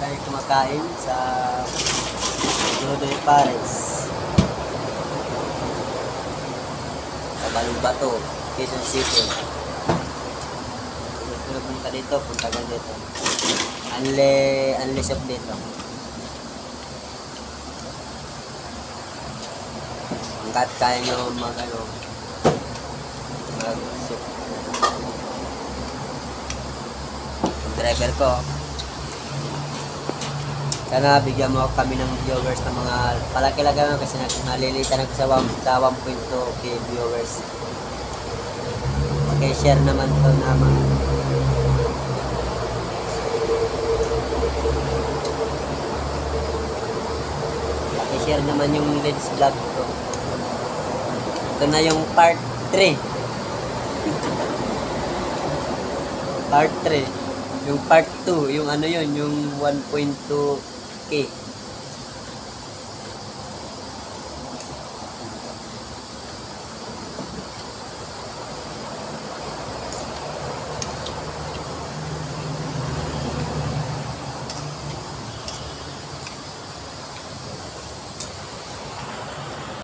tayo kumakain sa Nonoy Pares. Sa Balong-Bato, Quezon City. Kung gusto na punta dito, punta ka dito. Unli shop dito. Hanggat kaya nyo mag-soup. Yung driver ko, sana bigyan mo kami ng viewers ng mga palaki-laki naman kasi nalilitan ako sa 1.2k viewers. Okay-share naman to naman. Okay-share naman yung Let's Vlog ko. Ito na yung part 3. Part 3. Yung part 2, yung ano yun, yung 1.2k.